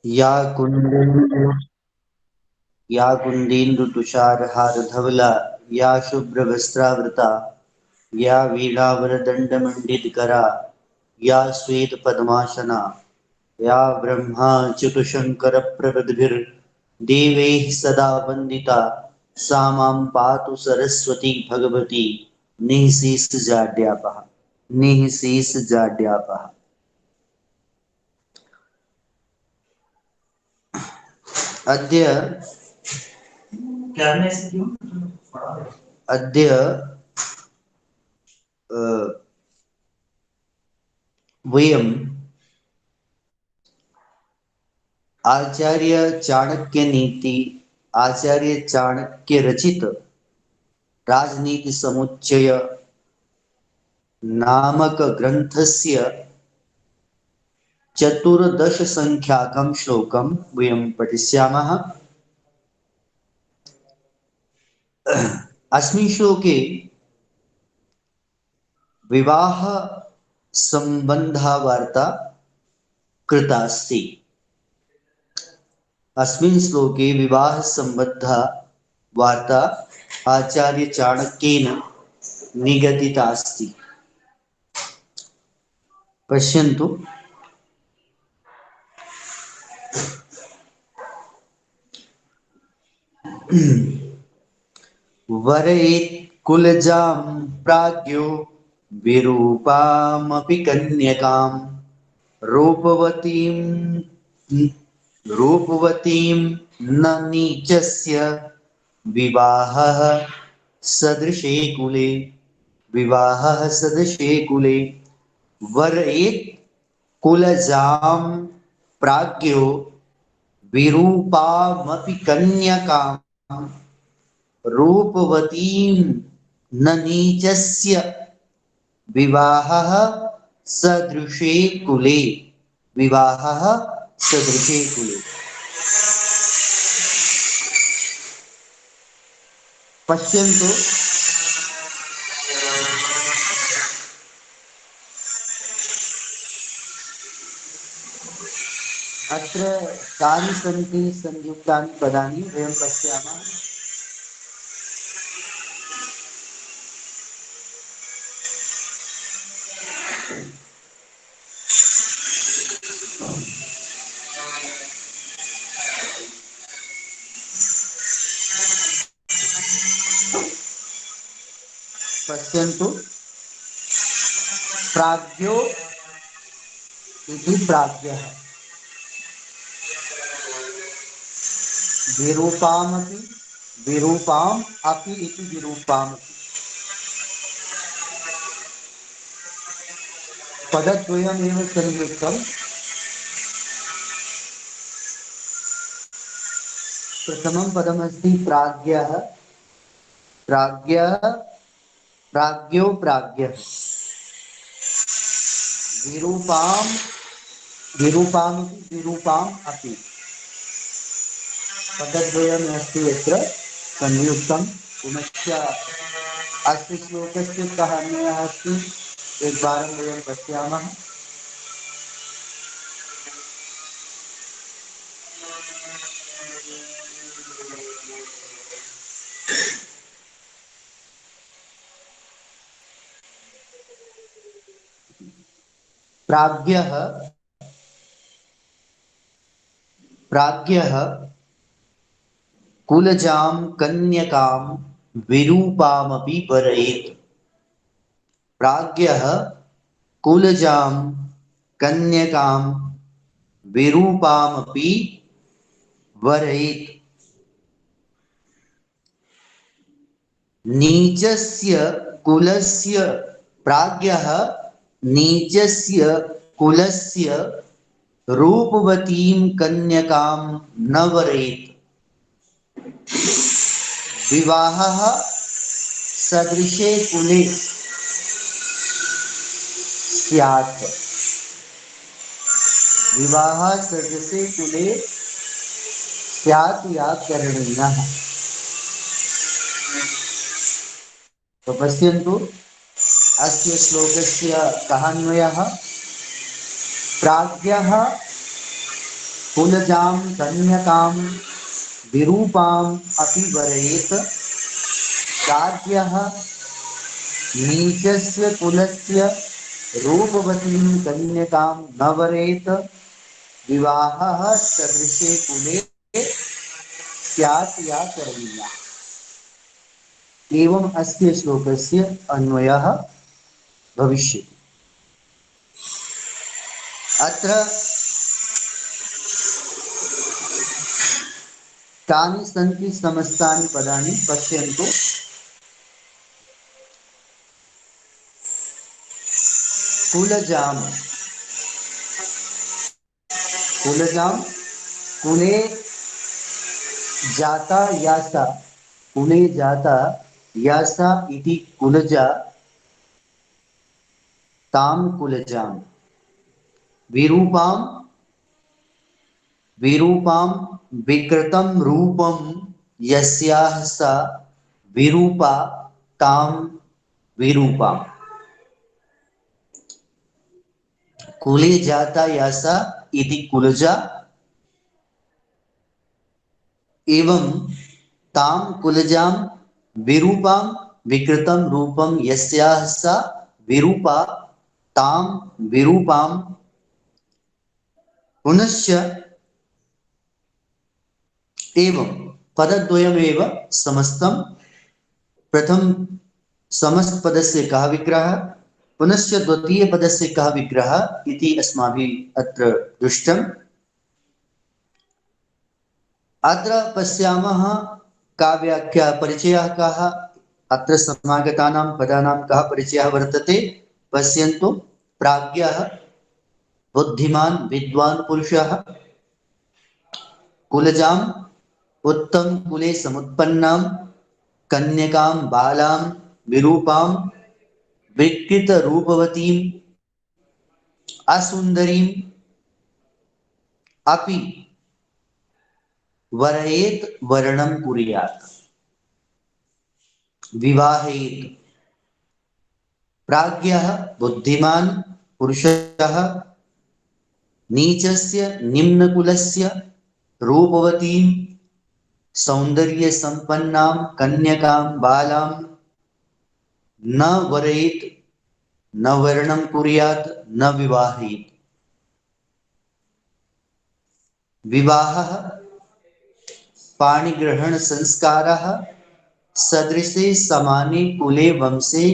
या कुन्देन्दु या कुन्देन्दु तुषारहारधवला या शुभ्रवस्त्रावृता या वीणावरदण्डमण्डितकरा या श्वेतपद्मासना या ब्रह्माच्युतशङ्करप्रभृतिभिर्देवैः सदा वन्दिता सा मां पातु सरस्वती भगवती निःशेषजाड्यापहा निःशेषजाड्यापहा। अद्य अद्य वयम् आचार्य चाणक्य रचित राजनीति समुच्चय नामक ग्रन्थस्य 14 संख्याकं श्लोकं वयं पठिष्यामः। अस्मिन् श्लोके विवाह सम्बन्धवार्ता कृता अस्ति। अस्मिन् श्लोके विवाह सम्बद्ध वार्ता आचार्य चाणक्येन निगदिता अस्ति। पश्यन्तु, वरेत् कुलजां प्राज्ञो विरूपामपि कन्यकां रूपवतीं न नीचस्य विवाहः सदृशे कुले वरेत् कुलजां प्राज्ञो विरूपामपि कन्यकां रूपवतीं न नीचस्य विवाहः सदृशे कुले पश्यन्तु, अत्र कानि सन्ति संयुक्तानि पदानि वयं पश्यामः। पश्यन्तु, प्राज्ञो इति प्राज्ञः, विरूपाम् अपि इति विरूपामपि। पदद्वयमेव संयुक्तं। प्रथमं पदमस्ति प्राज्ञः, प्राज्ञो प्राज्ञः, विरूपाम् अपि। पदद्वयमस्ति यत्र संयुक्तं। पुनश्च अस्य श्लोकस्य कः अन्वयः अस्ति, एकवारं वयं पश्यामः। प्राज्ञः कुलजां कन्यकां विरूपामपि वरेत्। प्राज्ञः कुलजां कन्यकां विरूपामपि वरेत्। नीचस्य कुलस्य प्राज्ञः नीचस्य कुलस्य रूपवतीं कन्यकां न वरेत्। विवाहः सदृशे कुले स्यात्। विवाहः सदृशे कुले स्यात् या करणीयः। तो पश्यन्तु, अस्य श्लोकस्य कः अन्वयः। प्राज्ञः कुलजां कन्यकां विरूपाम् अपि वरेत राज्यः नीचस्य कुलस्य रूपवतीं कन्यकां न वरेत विवाहः सदृशे कुले स्यात् या करणीया। एवं अस्य श्लोकस्य अन्वयः भविष्यति। अत्र कानि सन्ति समस्तानि पदानि पश्यन्तु। कुलजां कुलजां कुले जाता यासा कुले जाता यासा इति कुलजा तां कुलजां विरूपां विरूपां विकृतं रूपं यस्याः सा विरूपा तां विरूपाम्। कुले जाता यासा इति कुलजा एवं तां कुलजां विरूपां विकृतं रूपं यस्याः सा विरूपा तां विरूपां पुनश्च एवं पदद्वयमेव समस्तं। प्रथम समस्त पदस्य कः विग्रहः पुनश्च द्वितीय पदस्य कः विग्रहः इति अस्माभिः अत्र दृष्टम्। अत्र पश्यामः का व्याख्या परिचयः कः अत्र समागतानां पदानां कः परिचयः वर्तते। पश्यन्तु प्राज्ञः बुद्धिमान् विद्वान् पुरुषः कुलजाम् उत्तम कुले समुत्पन्नां कन्यकां बालां विरूपां विकृत रूपवतीं असुंदरीं अपि वरयेत वर्णं कुर्यात् विवाहेत। प्राज्ञः बुद्धिमान् पुरुषः नीचस्य निम्नकुलस्य रूपवतीं सौंदर्य संपन्नां कन्यकां बालां न वरेत न वर्णं कुर्यात् न विवाहेत। विवाहः पाणिग्रहण संस्कारः सदृशे समाने कुले वंशे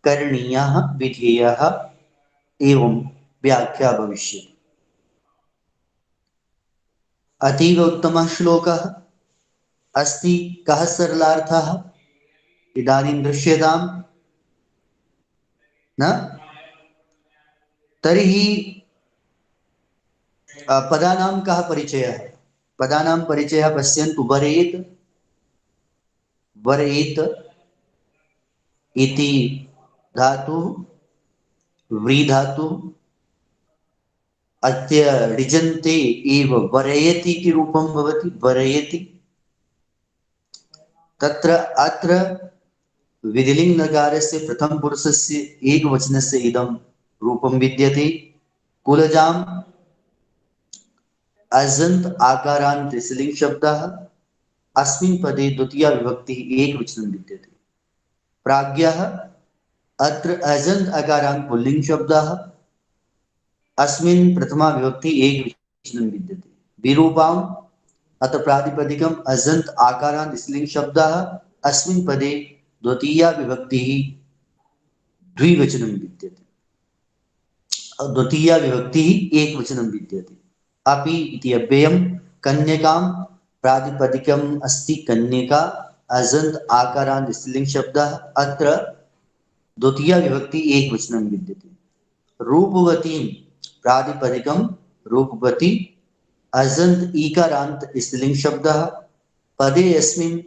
करणीयः विधेयः एवं व्याख्या भविष्यति। अतीव उत्तमः श्लोकः अस्ति। कः सरलार्थः इदानीं दृश्यताम् न? तर्हि पदानां कः परिचयः? पदानां परिचयः पश्यन्तु। वरेत वरेत इति धातुः व्री धातुः अद्य ऋजन्ते एव वरयति इति रूपं भवति। वरयति तत्र अत्र विधिलिङ्ग नकारस्य प्रथम पुरुषस्य एकवचनस्य इदं रूपं विद्यते। कुलजाम् अजन्त आकारान्त स्त्रीलिङ्ग शब्दः अस्मिन् पदे द्वितीया विभक्तिः एकवचनं विद्यते। प्राज्ञः अत्र अजन्त आकारान्त पुल्लिङ्ग शब्दः अस्मिन् प्रथमा विभक्ति एकवचनं विद्यते। विरूपाम् अत्र प्रातिपदिकम् अजन्त आकारान्त स्त्रीलिङ्ग शब्दः अस्मिन् पदे द्वितीया विभक्तिः द्विवचनं विद्यते। द्वितीया विभक्तिः एकवचनं विद्यते। अपि इति अव्ययम् कन्यकां प्रातिपदिकम् अस्ति कन्यका अजन्त आकारान्त स्त्रीलिङ्ग शब्दः अत्र द्वितीया विभक्ति एकवचनं विद्यते। रूपवतीं प्रातिपदिकं रूपवती अजन्त ईकारान्त स्त्रीलिङ्ग शब्दः पदे अस्मिन्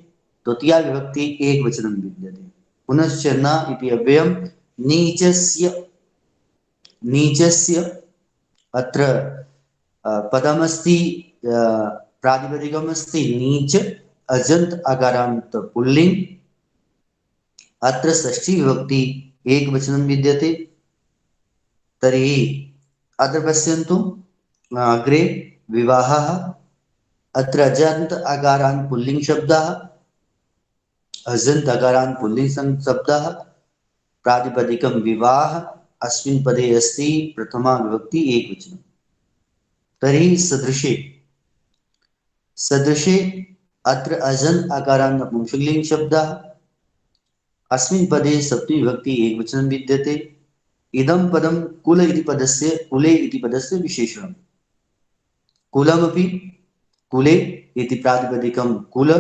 द्वितीया विभक्ति एकवचनं विद्यते। पुनश्च न इति अव्ययम् नीचस्य नीचस्य अत्र पदमस्ति प्रातिपदिकमस्ति नीच अजन्त अकारान्त पुल्लिङ्ग अत्र षष्ठी विभक्ति एकवचनं विद्यते। तर्हि अत्र पश्यन्तु अग्रे विवाहः। अत्र अजन्त अकारान् पुल्लिङ्ग शब्दः, अजन्त अकारान् पुल्लिङ्ग शब्दः, प्रातिपदिकं विवाह, अस्मिन् पदे अस्ति प्रथमा विभक्ति एकवचनं। तर्हि सदृशे सदृशे अत्र अजन्त अकारान् नपुंसकलिङ्ग शब्दः, अस्मिन् पदे सप्तमी विभक्ति एकवचनं विद्यते। इदं पदं कुल इति पदस्य कुले इति पदस्य विशेषणं। कुलमपि कुले इति प्रातिपदिकं कुल,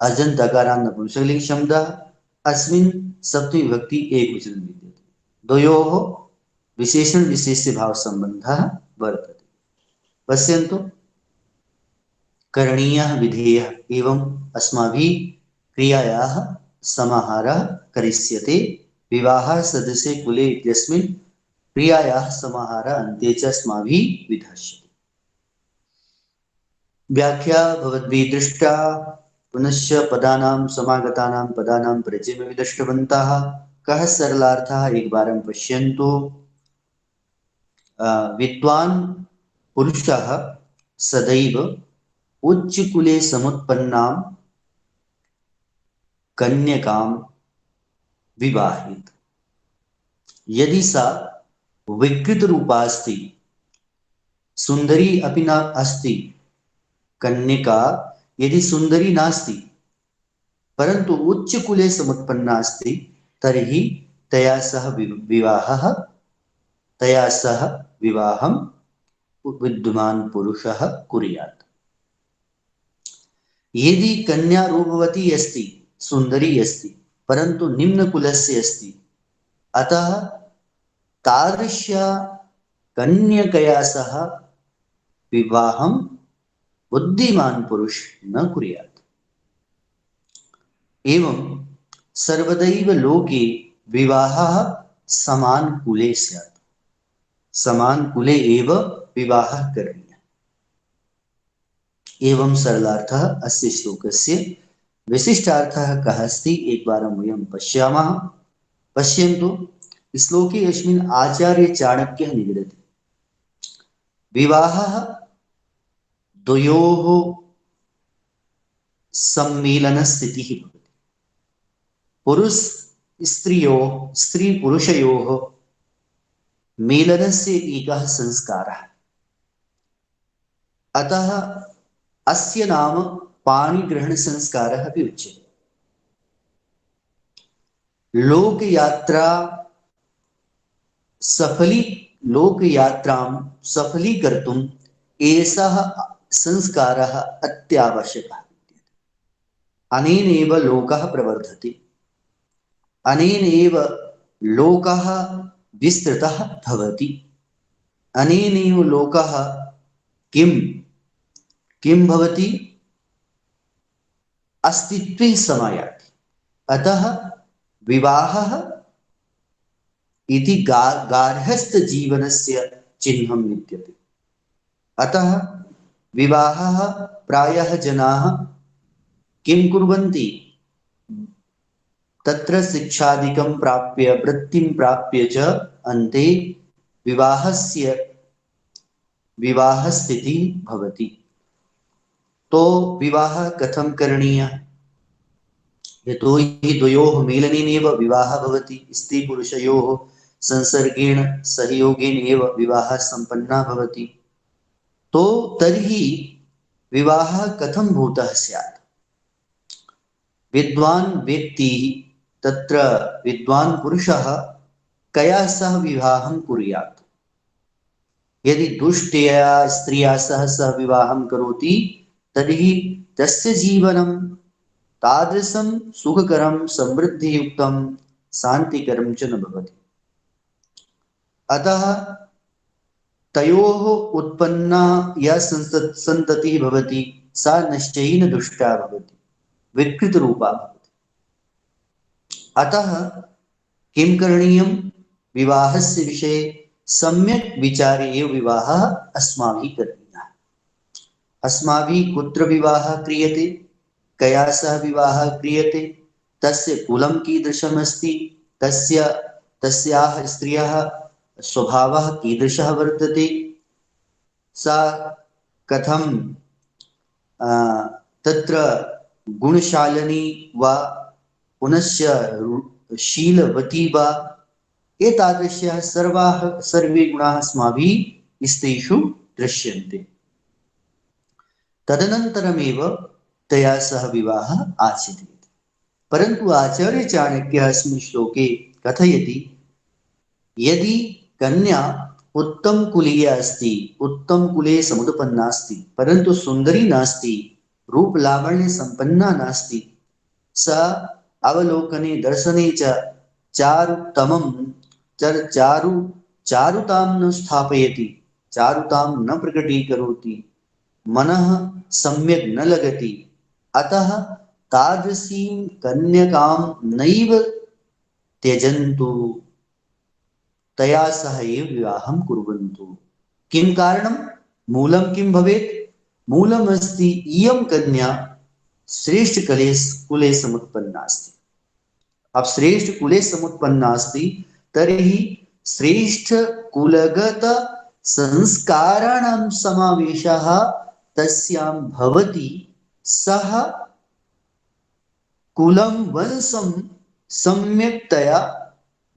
अजन्त अकारान् नपुंसकलिङ्ग शब्दः, अस्मिन् सप्तमी विभक्ति एकवचनं विद्यते। द्वयोः विशेषण विशेष्य भाव संबंधः वर्तते। पश्यन्तु, करणीयः विधेयः एवं अस्माभिः क्रियायाः समाहारः करिष्यते। विवाहः सदृशे कुले इत्यस्मिन् क्रियायाः समाहारः अन्ते च अस्माभिः विधास्यते। व्याख्या भवद्भिः दृष्टा। पुनश्च पदानां समागतानां पदानां परिचयं दृष्टवन्तः। कः सरलार्थः एक बारं पश्यन्तु। विद्वान् पुरुषः सदैव उच्चकुले समुत्पन्नां कन्यकां विवाहेत्। यदि सा विकृतरूपा अस्ति, सुंदरी अपि न अस्ति, कन्यका यदि सुंदरी नास्ति परंतु उच्चकुले समुत्पन्ना अस्ति, तर्हि तया सह विवाहं विद्यमान पुरुषः कुर्यात्। यदि कन्या रूपवती अस्ति, सुंदरी अस्ति, परंतु निम्नकुलस्य अस्ति, अतः तादृश्या कन्यकया सह विवाहं बुद्धिमान पुरुष न कुर्यात्। एवं सर्वदैव लोके विवाहः समान कुले स्यात्। समान कुले एव विवाहः करणीयः। एवं सरलार्थः अस्य श्लोकस्य विशिष्टार्थः कः अस्ति एकवारं वयं पश्यामः। पश्यन्तु, श्लोके अस्मिन् आचार्य चाणक्यः निगदति। विवाहः द्वयोः सम्मेलनस्थितिः भवति। पुरुष स्त्रियोः, स्त्री पुरुषयोः मेलनस्य एकः संस्कारः। अतः अस्य नाम पाणिग्रहण संस्कारः अपि उच्यते। लोकयात्रां सफलीकर्तुम् एषः संस्कारः अत्यावश्यकः। अनेनैव लोकः प्रवर्धते, अनेनैव लोकः विस्तृतः भवति, अनेनैव लोकः किं भवति, अस्तित्वे समायाति। अतः विवाहः इति गार्हस्थ जीवनस्य चिह्नं विद्यते। अतः विवाहः प्रायः जनाः किं कुर्वन्ति, तत्र शिक्षादिकं प्राप्य वृत्तिं प्राप्य च अन्ते विवाहस्थितिः भवति। तो विवाहः कथं करणीयः? यतोहि द्वयोः मेलनेनैव विवाहः भवति। स्त्री पुरुषयोः संसर्गेण सहयोगेन एव विवाहः सम्पन्नः भवति। तो तर्हि विवाहः कथं भूतः स्यात्? विद्वान् व्यक्तिः, तत्र विद्वान् पुरुषः कया सह विवाहं कुर्यात्? यदि दुष्टया स्त्रिया सह विवाहं करोति, तर्हि तस्य जीवनं तादृशं सुखकरं समृद्धियुक्तं शान्तिकरं च न भवति। अतः तयोः उत्पन्ना या सन्ततिः भवति, सा निश्चयेन दुष्टा भवति, विकृतरूपा भवति। अतः किं करणीयं? विवाहस्य विषये सम्यक् विचारे एव विवाहः अस्माभिः करणीयः। अस्माभिः कुत्र विवाहः क्रियते, कया सह विवाहः क्रियते, तस्य कुलं कीदृशम् अस्ति, तस्याः स्त्रियः स्वभावः कीदृशः वर्तते, सा कथं तत्र गुणशालिनी वा पुनश्च शीलवती वा एतादृश्यः सर्वे गुणाः अस्माभिः स्त्रीषु दृश्यन्ते। तदनन्तरमेव तया सह विवाहः आचर्यते। परन्तु आचार्य चाणक्यः अस्मिन् श्लोके कथयति यदि कन्या उत्तम कुलीया अस्ति, उत्तम कुले समुत्पन्ना अस्ति, परन्तु सुन्दरी नास्ति, रूप लावण्य संपन्ना नास्ति, सा अवलोकने दर्शने च चारुतमं चारुतां न स्थापयति, चारुतां न प्रकटीकरोति, मनः सम्यक् न लगति, अतः तादृशीं कन्यकां नैव त्यजन्तु, तया सह एव विवाहं कुर्वन्तु। किं कारणं? मूलं किं भवेत्? मूलमस्ति इयं कन्या श्रेष्ठ कुले समुत्पन्ना अस्ति। अब श्रेष्ठ कुले समुत्पन्ना अस्ति तर्हि श्रेष्ठ कुलगत संस्काराणां समावेशः तस्यां भवति। सः कुलं वंशं सम्यक्तया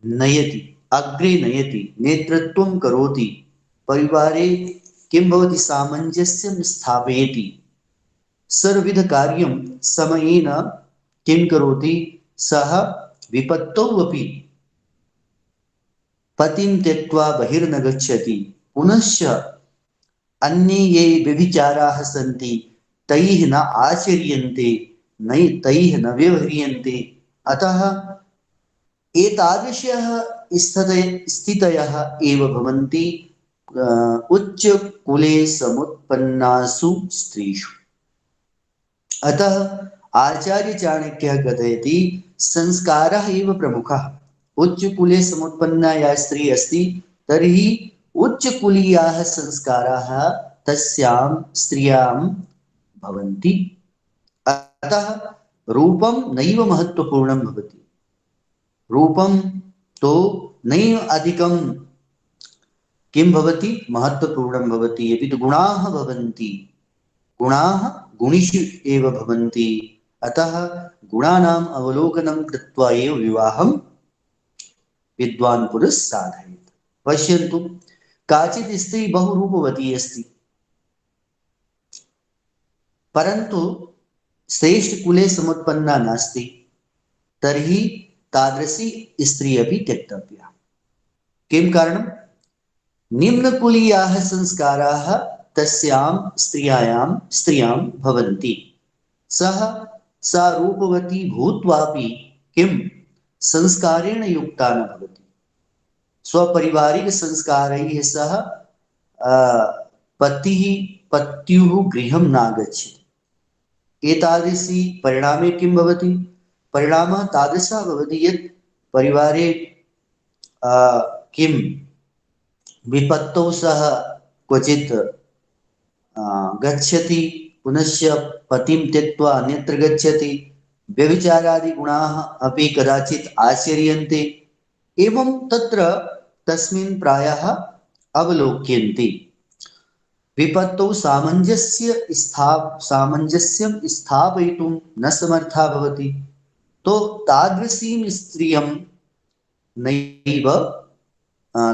नयति, अग्रे नयति, नेतृत्वं करोति, परिवारे किं भवति? सामञ्जस्यं स्थापयति, सर्वविध कार्यं समयेन किं करोति? सः विपत्तौ अपि पतिं त्यक्त्वा बहिर्न गच्छति, पुनश्च अन्ये ये व्यभिचाराः सन्ति तैः न आचर्यन्ते, तैः न व्यवह्रियन्ते। अतः एतादृशः स्थितयः एव भवन्ति उच्च कुले समुत्पन्नासु स्त्रीषु। अतः आचार्य चाणक्यः कथयति संस्कारः एव प्रमुखः। उच्च कुले समुत्पन्ना या स्त्री अस्ति तर्हि उच्च कुलीयाः संस्काराः तस्यां स्त्रियां भवन्ति। अतः रूपं नैव महत्त्वपूर्णं भवति, रूपं तो नैव अधिकं किं भवति? महत्त्वपूर्णं भवति। अपि तु गुणाः भवन्ति, गुणाः गुणिषु एव भवन्ति। अतः गुणानाम् अवलोकनं कृत्वा एव विवाहं विद्वान् पुरुषः साधयेत्। पश्यन्तु, काचित् स्त्री बहुरूपवती अस्ति, परन्तु श्रेष्ठ कुले समुत्पन्ना नास्ति, तर्हि तादृशी स्त्री अपि त्यक्तव्या। किं कारणं? निम्नकुलीयाः संस्काराः तस्यां स्त्रियां भवन्ति। सा रूपवती भूत्वापि किं संस्कारेण युक्ता न भवति। स्वपारिवारिक संस्कारैः सह पत्युः गृहं नागच्छति। एतादृशी परिणामे किं भवति? परिणामः तादृशः भवति यत् परिवारे किं विपत्तौ सह क्वचित् गच्छति, पुनश्च पतिं त्यक्त्वा अन्यत्र गच्छति, व्यभिचारादि गुणाः अपि कदाचित् आचर्यन्ते, एवं तत्र तस्मिन् प्रायः अवलोक्यन्ते। विपत्तौ सामञ्जस्यं स्थापयितुं न समर्था भवति, तो तादृशीं स्त्रियं नैव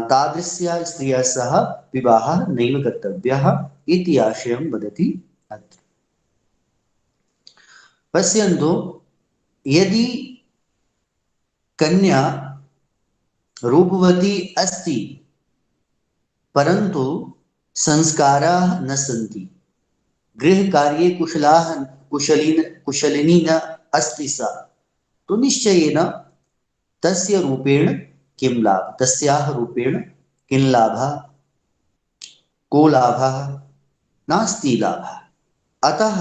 तादृश्या स्त्रिया सह विवाहः नैव कर्तव्यः इति आशयं वदति अत्र। पश्यन्तु, यदि कन्या रूपवती अस्ति परन्तु संस्काराः न सन्ति, गृहकार्ये कुशलिनी न अस्ति सा, तो निश्चयेन तस्य रूपेण किं लाभः? तस्याः रूपेण किं लाभः? को लाभः? नास्ति लाभः। अतः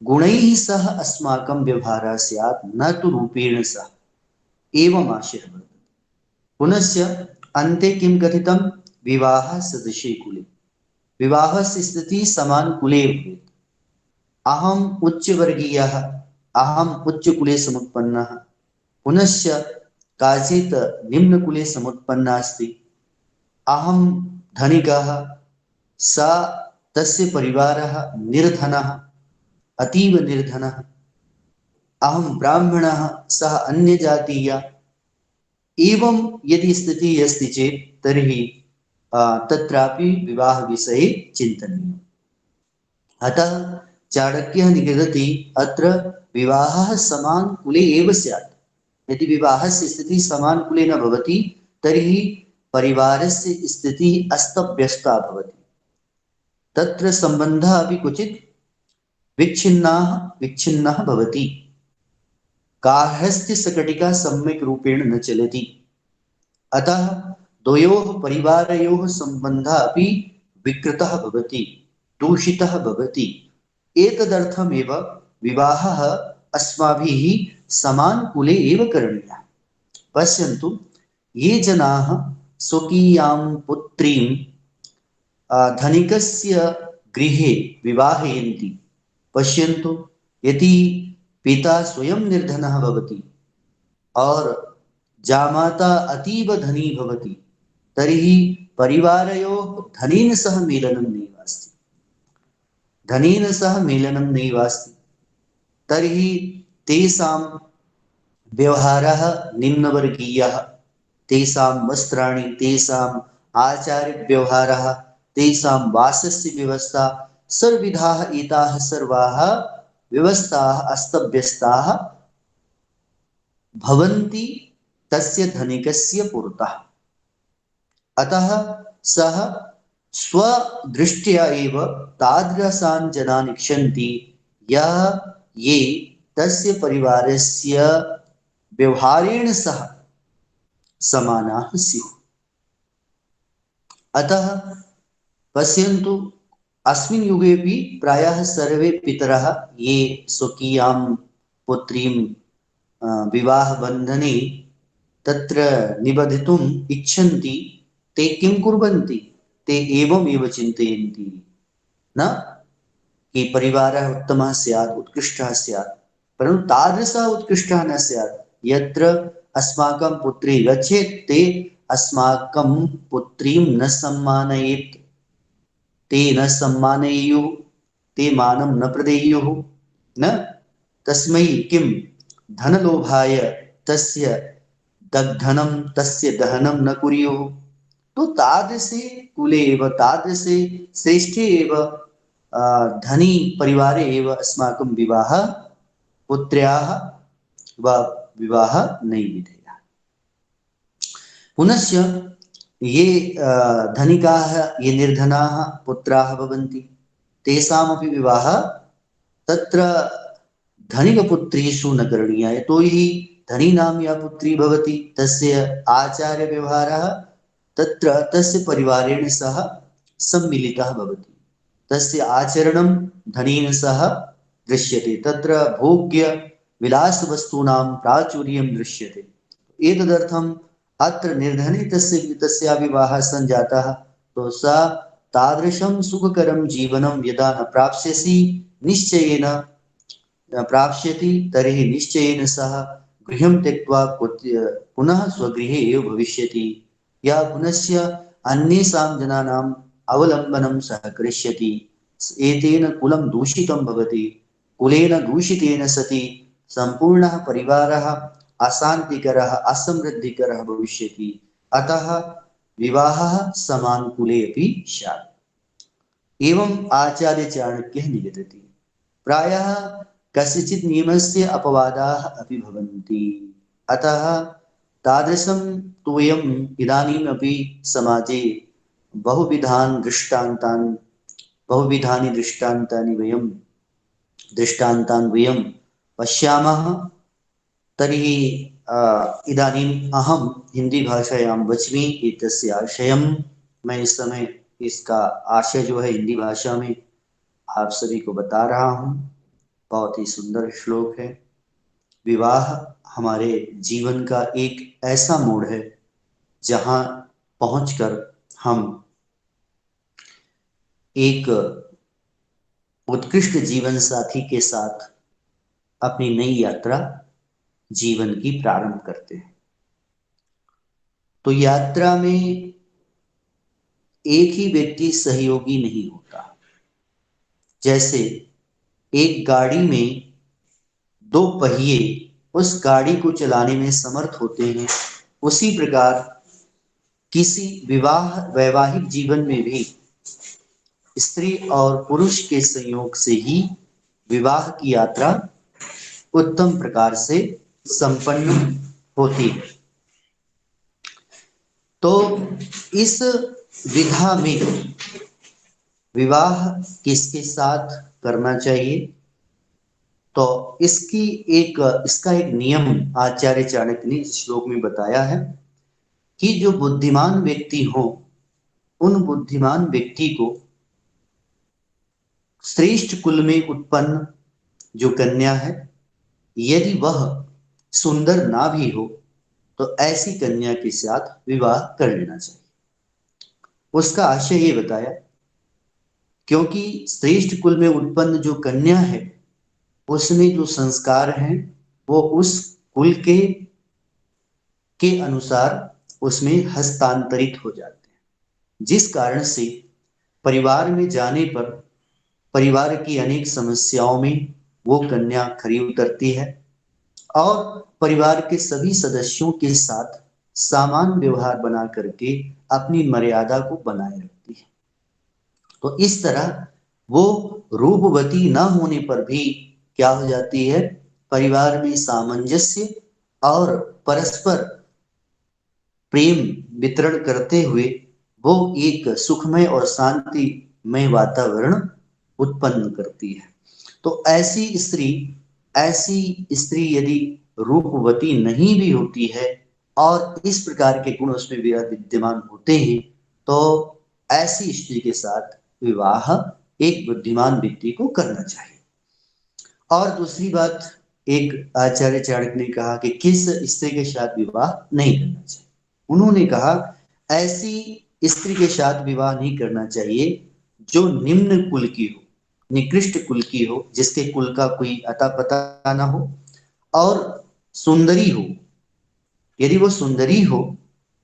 गुणैः सह अस्माकं व्यवहारः स्यात्, न तु रूपेण सह, एवम् आशयः वर्तते। पुनश्च अन्ते किं कथितं? विवाहः सदृशे कुले। विवाहस्य स्थितिः समान कुले भवेत्। अहम् उच्चवर्गीयः, अहम् उच्चकुले समुत्पन्नः, पुनश्च काचित् निम्नकुले समुत्पन्ना अस्ति, अहं धनिकः, सा तस्य परिवारः निर्धनः, अतीव निर्धनः, अहं ब्राह्मणः, सः अन्यजातीय, एवं यदि स्थितिः अस्ति चेत् तर्हि तत्रापि विवाहविषये चिन्तनीयम्। अतः चाणक्यः निगदति अत्र विवाहः समानकुले एव स्यात्। यदि विवाहस्य स्थितिः समानकुले न भवति तर्हि परिवारस्य स्थितिः अस्तव्यस्ता भवति। तत्र सम्बन्धः अपि क्वचित् विच्छिन्नः भवति। गार्हस्थ्य सकटिका सम्यक् रूपेण न चलति। अतः द्वयोः परिवारयोः सम्बन्धः अपि विकृतः भवति, दूषितः भवति। एतदर्थमेव विवाहः अस्माभिः समानकुले एव करणीयः। पश्यन्तु, ये जनाः स्वकीयां पुत्रीं धनिकस्य गृहे विवाहयन्ति, पश्यन्तु, यदि पिता स्वयं निर्धनः भवति और जामाता अतीव धनी भवति तर्हि परिवारयोः धनेन सह मेलनं नैव अस्ति। धनेन सह मेलनं नैव अस्ति। तर्हि तेषां व्यवहारः निम्नवर्गीयः, तेषां वस्त्राणि, तेषाम् आचारव्यवहारः, तेषां वासस्य व्यवस्था, सर्वविधाः एताः सर्वाः व्यवस्थाः अस्तव्यस्ताः भवन्ति तस्य धनिकस्य पुरतः। अतः सः स्वदृष्ट्या एव तादृशान् जनान् इच्छन्ति ये तस्य परिवारस्य व्यवहारेण सह समानाः स्युः। अतः पश्यन्तु, अस्मिन् युगेपि प्रायः सर्वे पितरः ये स्वकीयां पुत्रीं विवाहबन्धने तत्र निबन्धितुम् इच्छन्ति, ते किं कुर्वन्ति? ते एवमेव चिन्तयन्ति न कि परिवारः उत्तमः स्यात्, उत्कृष्टः स्यात्, परन्तु तादृशः उत्कृष्टः न स्यात् यत्र अस्माकं पुत्री गच्छेत् ते अस्माकं पुत्रीं न सम्मानयेत्, ते न सम्मानयेयुः, ते मानं न प्रदेयुः, न तस्मै किं धनलोभाय तस्य दग्धनं, तस्य दहनं न कुर्युः। तो तादृशे कुले एव, तादृशे श्रेष्ठे एव धनी परिवारे एव अस्माकं विवाहः, पुत्र्याः वा विवाहः नैवेद्यः। पुनश्च ये धनिकाः, ये निर्धनाः पुत्राः भवन्ति, तेषामपि विवाहः तत्र धनिकपुत्रीषु न करणीयः। यतोहि धनीनां या पुत्री भवति तस्य आचार्यव्यवहारः तत्र तस्य परिवारेण सह सम्मिलितः भवति, तस्य आचरणं धनेन सह दृश्यते, तत्र भोग्य विलासवस्तूनां प्राचुर्यं दृश्यते। एतदर्थम् अत्र निर्धने तस्याः विवाहः सञ्जातः, तो सा तादृशं सुखकरं जीवनं यदा न प्राप्स्यसि, निश्चयेन प्राप्स्यति, तर्हि निश्चयेन सः गृहं त्यक्त्वा पुनः स्वगृहे एव भविष्यति, या पुनश्च अन्येषां जनानाम् अवलम्बनं सः करिष्यति। एतेन कुलं दूषितं भवति। कुलेन दूषितेन सति सम्पूर्णः परिवारः अशान्तिकरः, असमृद्धिकरः भविष्यति। अतः विवाहः समानकुले अपि स्यात्। एवं आचार्य चाणक्यः निगदति। प्रायः कस्यचित् नियमस्य अपवादाः अपि भवन्ति। अतः तादृशं तु वयम् इदानीमपि समाजे बहुविधानि दृष्टान्तानि वयं पश्यामः। तर्हि इदानीम् अहं हिंदी भाषायां वच्मि एतस्य आशयं। मैं इस समय इसका आशय जो है हिंदी भाषा में आप सभी को बता रहा हूँ। बहुत ही सुंदर श्लोक है। विवाह हमारे जीवन का एक ऐसा मोड़ है जहाँ पहुंचकर हम एक उत्कृष्ट जीवन साथी के साथ अपनी नई यात्रा जीवन की प्रारंभ करते हैं। तो यात्रा में एक ही व्यक्ति सहयोगी नहीं होता। जैसे एक गाड़ी में दो पहिए उस गाड़ी को चलाने में समर्थ होते हैं, उसी प्रकार किसी वैवाहिक जीवन में भी स्त्री और पुरुष के संयोग से ही विवाह की यात्रा उत्तम प्रकार से संपन्न होती है। तो इस विधा में विवाह किसके साथ करना चाहिए, तो इसका एक नियम आचार्य चाणक्य ने इस श्लोक में बताया है कि जो बुद्धिमान व्यक्ति हो, उन बुद्धिमान व्यक्ति को श्रेष्ठ कुल में उत्पन्न जो कन्या है, यदि वह सुंदर ना भी हो तो ऐसी कन्या के साथ विवाह कर लेना चाहिए। उसका आशय ये बताया, क्योंकि श्रेष्ठ कुल में उत्पन्न जो कन्या है उसमें जो संस्कार हैं वो उस कुल के अनुसार उसमें हस्तांतरित हो जाते हैं, जिस कारण से परिवार में जाने पर परिवार की अनेक समस्याओं में वो कन्या खरी उतरती है और परिवार के सभी सदस्यों के साथ सामान व्यवहार बना करके अपनी मर्यादा को बनाए रखती है। तो इस तरह वो रूपवती न होने पर भी क्या हो जाती है, परिवार में सामंजस्य और परस्पर प्रेम वितरण करते हुए वो एक सुखमय और शांतिमय वातावरण उत्पन्न करती है। तो ऐसी स्त्री यदि रूपवती नहीं भी होती है और इस प्रकार के गुण उसमें विद्यमान होते हैं, तो ऐसी स्त्री के साथ विवाह एक बुद्धिमान व्यक्ति को करना चाहिए। और दूसरी बात, एक आचार्य चाणक्य ने कहा कि किस स्त्री के साथ विवाह नहीं करना चाहिए। उन्होंने कहा ऐसी स्त्री के साथ विवाह नहीं करना चाहिए जो निम्न कुल की हो, निकृष्ट कुल की हो, जिसके कुल का कोई अता पता ना हो और सुंदरी हो। यदि वो सुंदरी हो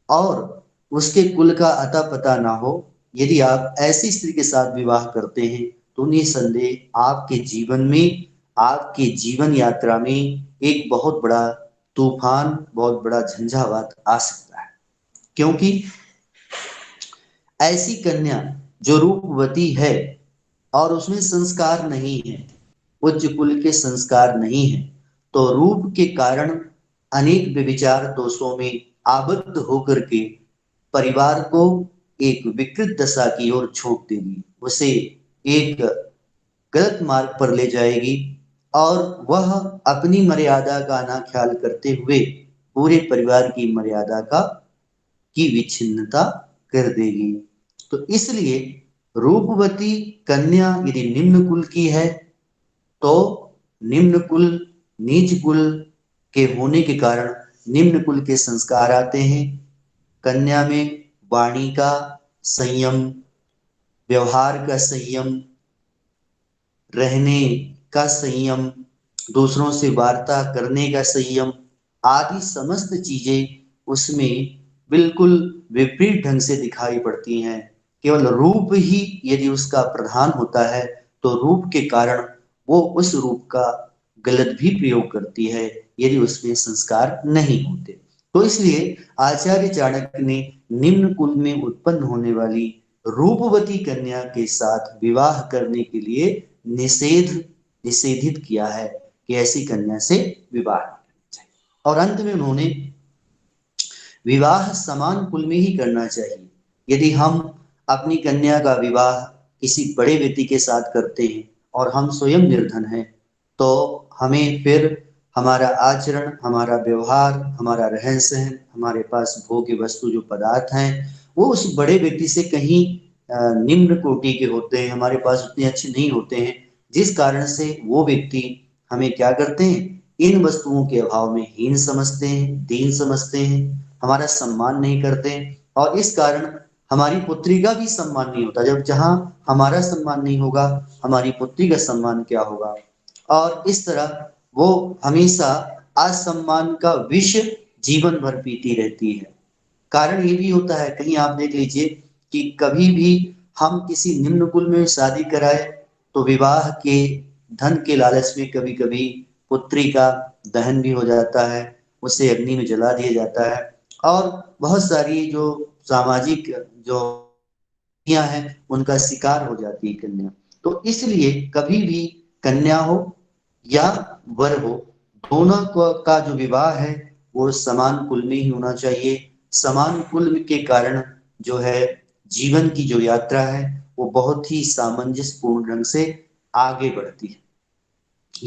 और उसके कुल का अता पता ना हो, यदि आप ऐसी स्त्री के साथ विवाह करते हैं तो निसंदेह आपके जीवन में, आपके जीवन यात्रा में एक बहुत बड़ा तूफान, बहुत बड़ा झंझावात आ सकता है। क्योंकि ऐसी कन्या जो रूपवती है और उसमें संस्कार नहीं है, उच्च कुल के संस्कार नहीं है, तो रूप के कारण अनेक व्यभिचार दोषों में आबद्ध होकर के परिवार को एक विकृत दशा की ओर झोंक देगी, उसे एक गलत मार्ग पर ले जाएगी और वह अपनी मर्यादा का ना ख्याल करते हुए पूरे परिवार की मर्यादा की विच्छिन्नता कर देगी। तो इसलिए रूपवती कन्या यदि निम्न कुल की है तो निम्न कुल, नीच कुल के होने के कारण निम्न कुल के संस्कार आते हैं। कन्या में वाणी का संयम, व्यवहार का संयम, रहने का संयम, दूसरों से वार्ता करने का संयम आदि समस्त चीजें उसमें बिल्कुल विपरीत ढंग से दिखाई पड़ती हैं। केवल रूप ही यदि उसका प्रधान होता है तो रूप के कारण वो उस रूप का गलत भी प्रयोग करती है यदि उसमें संस्कार नहीं होते। तो इसलिए आचार्य चाणक्य ने निम्न कुल में उत्पन्न होने वाली रूपवती कन्या के साथ विवाह करने के लिए निषेधित किया है कि ऐसी कन्या से विवाह नहीं करना चाहिए। और अंत में उन्होंने विवाह समान कुल में ही करना चाहिए। यदि हम अपनी कन्या का विवाह किसी बड़े व्यक्ति के साथ करते हैं और हम स्वयं निर्धन हैं, तो हमें फिर हमारा आचरण, हमारा व्यवहार, हमारा रहन सहन, हमारे पास भोग्य वस्तु जो पदार्थ हैं वो उस बड़े व्यक्ति से कहीं निम्न कोटि के होते हैं, हमारे पास उतने अच्छे नहीं होते हैं, जिस कारण से वो व्यक्ति हमें क्या करते हैं, इन वस्तुओं के अभाव में हीन समझते हैं, दीन समझते हैं, हमारा सम्मान नहीं करते हैं और इस कारण हमारी पुत्री का भी सम्मान नहीं होता। जब जहां हमारा सम्मान नहीं होगा, हमारी पुत्री का सम्मान क्या होगा। और इस तरह वो हमेशा असम्मान का विष जीवन भर पीती रहती है। कारण ये भी होता है, कहीं आप देख लीजिए कि कभी भी हम किसी निम्न कुल में शादी कराए तो विवाह के धन के लालच में कभी कभी पुत्री का दहन भी हो जाता है, उसे अग्नि में जला दिया जाता है। और बहुत सारी जो सामाजिक जो कन्या है उनका शिकार हो जाती है कन्या। तो इसलिए कभी भी कन्या हो या वर हो, दोनों का जो विवाह है वो समान कुल में ही होना चाहिए। समान कुल के कारण जो है जीवन की जो यात्रा है वो बहुत ही सामंजस्यपूर्ण ढंग से आगे बढ़ती है।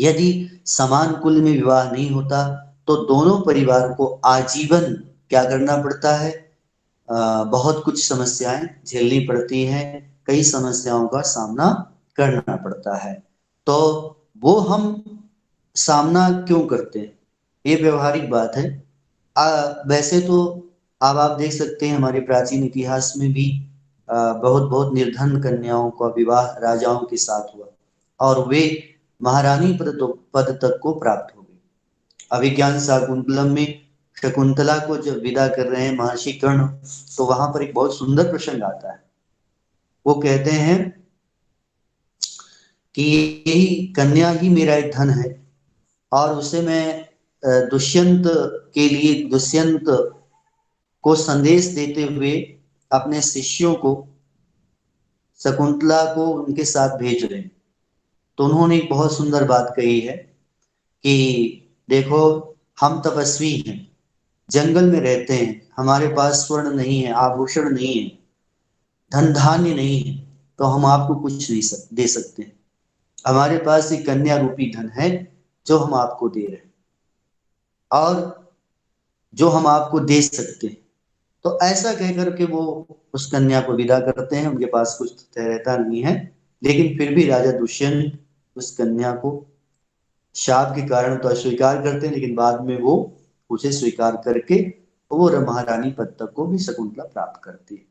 यदि समान कुल में विवाह नहीं होता तो दोनों परिवार को आजीवन क्या करना पड़ता है, बहुत कुछ समस्याएं झेलनी पड़ती हैं, कई समस्याओं का सामना करना पड़ता है। तो वो हम सामना क्यों करते हैं, ये व्यवहारिक बात है। वैसे तो अब आप देख सकते हैं हमारे प्राचीन इतिहास में भी बहुत बहुत निर्धन कन्याओं का विवाह राजाओं के साथ हुआ और वे महारानी पद तक को प्राप्त हो गई। अभिज्ञान शाकुंतलम में शकुंतला को जब विदा कर रहे हैं महर्षि कर्ण, तो वहां पर एक बहुत सुंदर प्रसंग आता है। वो कहते हैं कि यही कन्या ही मेरा एक धन है और उसे मैं दुष्यंत के लिए, दुष्यंत को संदेश देते हुए अपने शिष्यों को शकुंतला को उनके साथ भेज रहे हैं। तो उन्होंने एक बहुत सुंदर बात कही है कि देखो, हम तपस्वी हैं, जंगल में रहते हैं, हमारे पास स्वर्ण नहीं है, आभूषण नहीं है, धन धान्य नहीं है, तो हम आपको कुछ नहीं दे सकते। हमारे पास एक कन्या रूपी धन है जो हम आपको दे रहे हैं और जो हम आपको दे सकते हैं। तो ऐसा कहकर के वो उस कन्या को विदा करते हैं, उनके पास कुछ रहता नहीं है। लेकिन फिर भी राजा दुष्यंत उस कन्या को शाप के कारण तो अस्वीकार करते हैं, लेकिन बाद में वो उसे स्वीकार करके वो महारानी पद तक को भी शकुंतला प्राप्त करती है।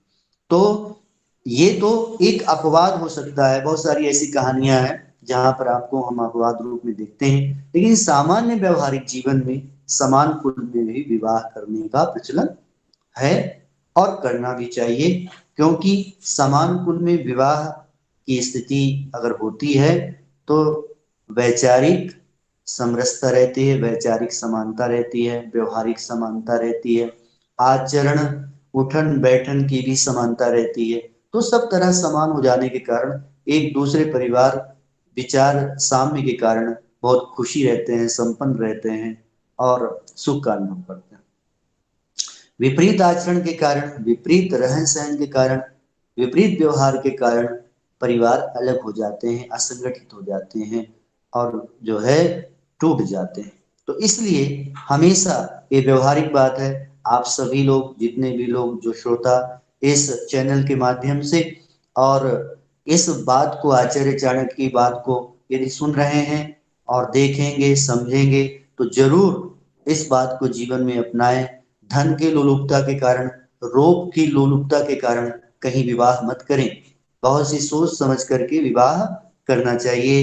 तो ये तो एक अपवाद हो सकता है, बहुत सारी ऐसी कहानियां हैं जहां पर आपको हम अपवाद रूप में देखते हैं, लेकिन सामान्य व्यवहारिक जीवन में समान कुल में भी विवाह करने का प्रचलन है और करना भी चाहिए। क्योंकि समान कुल में विवाह की स्थिति अगर होती है तो वैचारिक समरसता रहती है, वैचारिक समानता रहती है, व्यवहारिक समानता रहती है, आचरण उठन बैठन की भी समानता रहती है। तो सब तरह समान हो जाने के कारण एक दूसरे परिवार विचार साम्य के कारण बहुत खुशी रहते हैं, संपन्न रहते हैं और सुख का अनुभव करते हैं। विपरीत आचरण के कारण, विपरीत रहन सहन के कारण, विपरीत व्यवहार के कारण परिवार अलग हो जाते हैं, असंगठित हो जाते हैं और जो है टूट जाते हैं। तो इसलिए हमेशा ये व्यवहारिक बात है, आप सभी लोग, जितने भी लोग जो श्रोता इस चैनल के माध्यम से और इस बात को, आचार्य चाणक्य की बात को यदि सुन रहे हैं और देखेंगे समझेंगे तो जरूर इस बात को जीवन में अपनाएं। धन की लोलुपता के कारण, रोग की लोलुपता के कारण कहीं विवाह मत करें, बहुत सी सोच समझ करके विवाह करना चाहिए।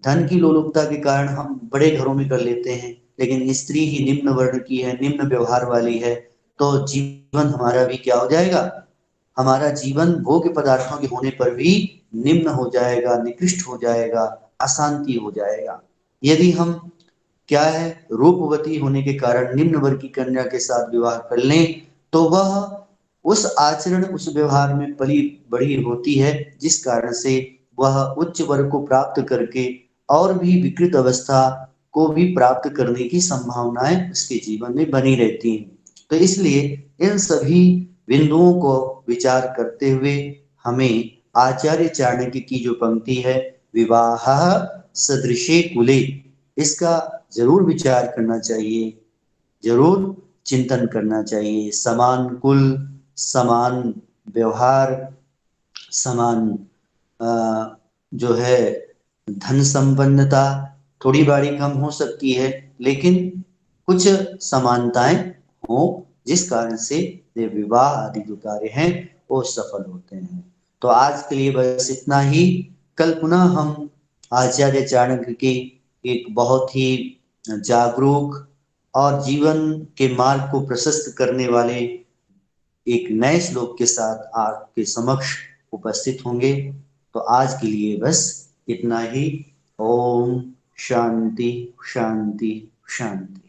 धन की लोलुपता के कारण हम बड़े घरों में कर लेते हैं, लेकिन स्त्री ही निम्न वर्ण की है, निम्न व्यवहार वाली है, तो जीवन हमारा भी क्या हो जाएगा, हमारा जीवन भोग्य पदार्थों के होने पर भी निम्न हो जाएगा, निकृष्ट हो जाएगा, अशांति हो जाएगा। यदि हम क्या है, रूपवती होने के कारण निम्न वर्ग की कन्या के साथ विवाह कर लें तो वह उस आचरण, उस व्यवहार में पली बड़ी होती है, जिस कारण से वह उच्च वर्ग को प्राप्त करके और भी विकृत अवस्था को भी प्राप्त करने की संभावनाएं उसके जीवन में बनी रहती हैं। तो इसलिए इन सभी बिंदुओं को विचार करते हुए हमें आचार्य चाणक्य की जो पंक्ति है, विवाह सदृशे कुले, इसका जरूर विचार करना चाहिए, जरूर चिंतन करना चाहिए। समान कुल, समान व्यवहार, समान जो है धन संपन्नता, थोड़ी बारी कम हो सकती है, लेकिन कुछ समानताएं हो जिस कारण से ये विवाह आदि जो कार्य हैं वो सफल होते हैं। तो आज के लिए बस इतना ही। कल पुनः हम आचार्य चाणक्य की एक बहुत ही जागरूक और जीवन के मार्ग को प्रशस्त करने वाले एक नए श्लोक के साथ आपके समक्ष उपस्थित होंगे। तो आज के लिए बस इतना ही। ओम शांति शांति शांति।